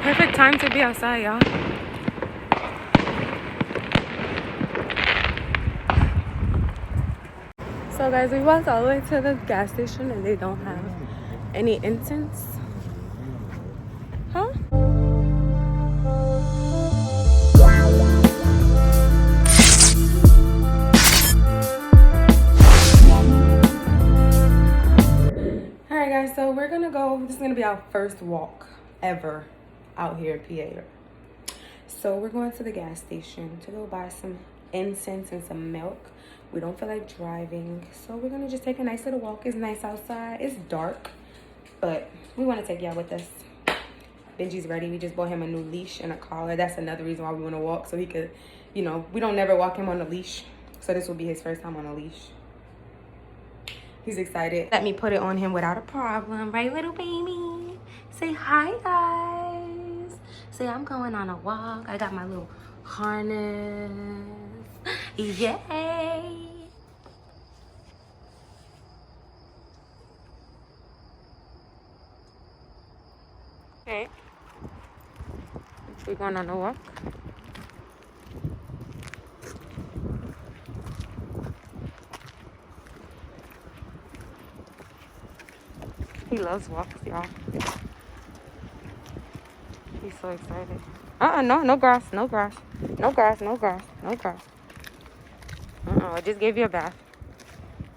Perfect time to be outside, y'all. So guys, we walked all the way to the gas station and they don't have any incense. Huh? Alright guys, so we're gonna go, this is gonna be our first walk ever out here in PA. So we're going to the gas station to go buy some incense and some milk. We don't feel like driving, so we're gonna just take a nice little walk. It's nice outside. It's dark, but we want to take y'all with us. Benji's ready. We just bought him a new leash and a collar. That's another reason why we want to walk, so he could, you know, we don't never walk him on a leash, so this will be his first time on a leash. He's excited. Let me put it on him without a problem, right, little baby? Say hi, guys. Say I'm going on a walk. I got my little harness. Yay! Okay. We're going on a walk. He loves walks, y'all. He's so excited. No grass, no grass. No grass, no grass, no grass. I just gave you a bath.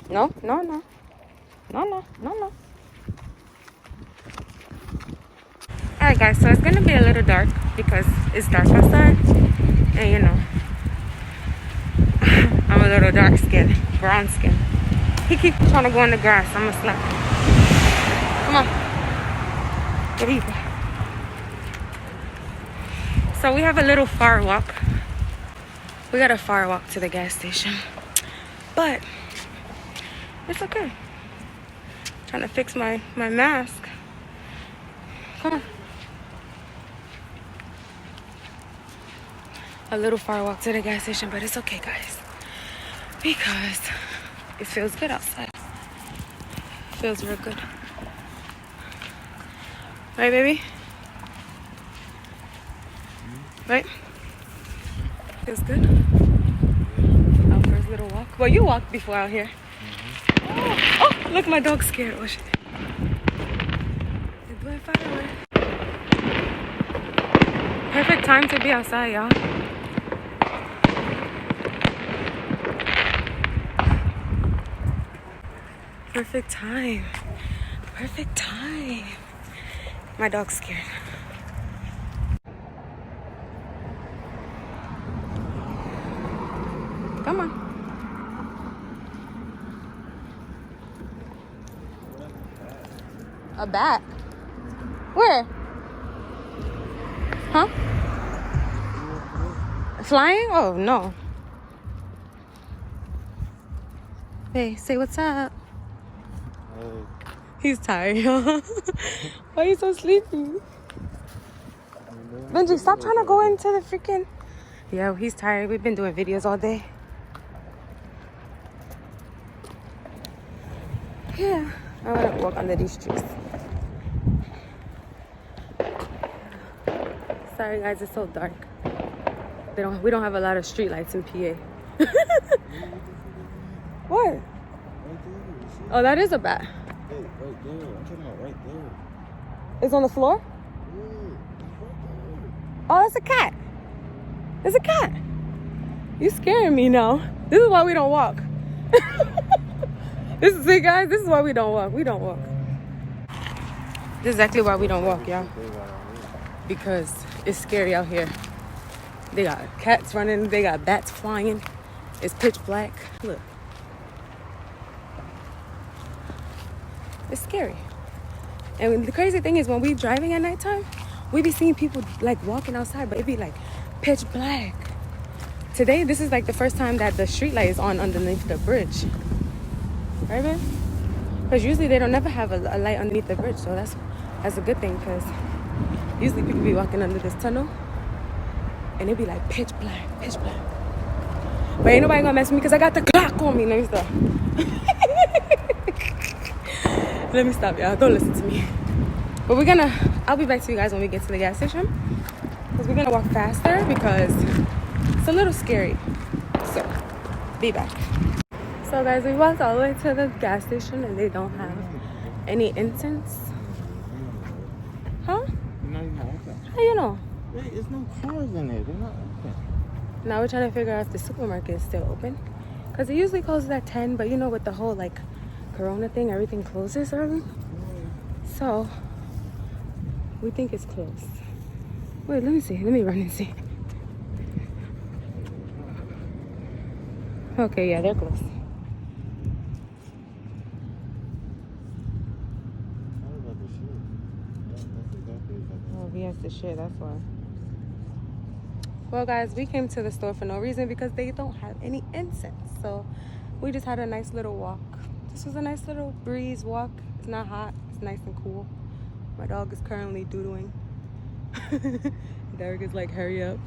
No. Alright guys, so it's gonna be a little dark because it's dark outside. And you know, I'm a little dark skinned, brown skin. He keeps trying to go in the grass. I'm gonna slap him. Come on. Get easy. So we have a little far walk. We got a far walk to the gas station. But it's okay. Trying to fix my mask. Come on. A little far walk to the gas station, but it's okay, guys. Because it feels good outside. It feels real good. Right, baby? Right? Feels good. Our first little walk. Well, you walked before out here. Oh, look, my dog's scared. Oh, shit. They're blowing fire away. Perfect time to be outside, y'all. Perfect time. Perfect time. My dog's scared. Come on. A bat? Where? Huh? Flying? Oh, no. Hey, say what's up. Hey. He's tired, y'all. Why are you so sleepy? Benji, stop trying to go into the freaking... Yeah, he's tired. We've been doing videos all day. Yeah, I want to walk under these trees. Sorry guys, it's so dark. We don't have a lot of street lights in PA. What? Oh, that is a bat. Hey, right there. I'm talking about right there. It's on the floor? Yeah, right there. Oh, that's a cat. There's a cat. You scaring me now. This is why we don't walk. See guys, this is why we don't walk. We don't walk. This is exactly why we don't walk, y'all. Because it's scary out here. They got cats running, they got bats flying. It's pitch black. Look. It's scary. And the crazy thing is when we driving at nighttime, we be seeing people like walking outside, but it be like pitch black. Today, this is like the first time that the street light is on underneath the bridge. Right, man? Because usually they don't never have a light underneath the bridge, so that's a good thing, because usually people be walking under this tunnel and it be like pitch black. But ain't nobody gonna mess with me because I got the clock on me. Let me stop. Let me stop, y'all. Don't listen to me. But I'll be back to you guys when we get to the gas station. Because we're gonna walk faster because it's a little scary. So, be back. So guys, we walked all the way to the gas station and they don't have any incense. Huh? Not even open. How you know? There's no cars in there. They're not open. Now we're trying to figure out if the supermarket is still open. Because it usually closes at 10, but you know, with the whole like Corona thing, everything closes early. So we think it's closed. Wait, let me see. Let me run and see. Okay, yeah, they're closed. Oh, he has to shit, that's why. Well, guys, we came to the store for no reason because they don't have any incense. So we just had a nice little walk. This was a nice little breeze walk. It's not hot. It's nice and cool. My dog is currently doodling. Derek is like, hurry up.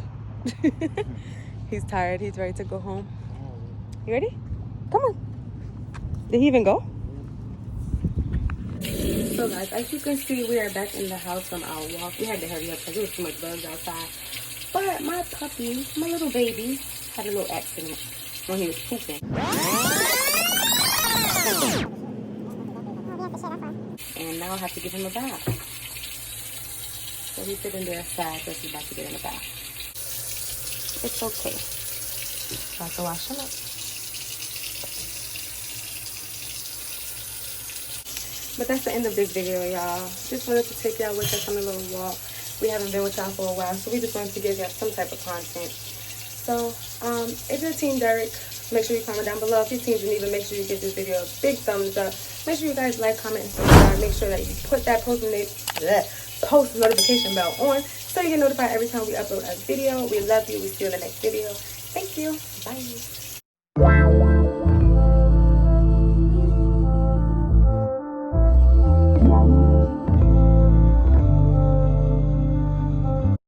He's tired. He's ready to go home. You ready? Come on. Did he even go? So guys, as you can see, we are back in the house from our walk. We had to hurry up because there was too much bugs outside. But my puppy, my little baby, had a little accident when he was pooping. And now I have to give him a bath. So he's sitting there sad because he's about to get in a bath. It's okay. I have to wash him up. But that's the end of this video, y'all. Just wanted to take y'all with us on a little walk. We haven't been with y'all for a while, so we just wanted to give y'all some type of content. So, if you're Team Derek, make sure you comment down below. If you're Team Geneva, make sure you give this video a big thumbs up. Make sure you guys like, comment, and subscribe. Make sure that you put that post notification bell on so you get notified every time we upload a video. We love you. We see you in the next video. Thank you. Bye.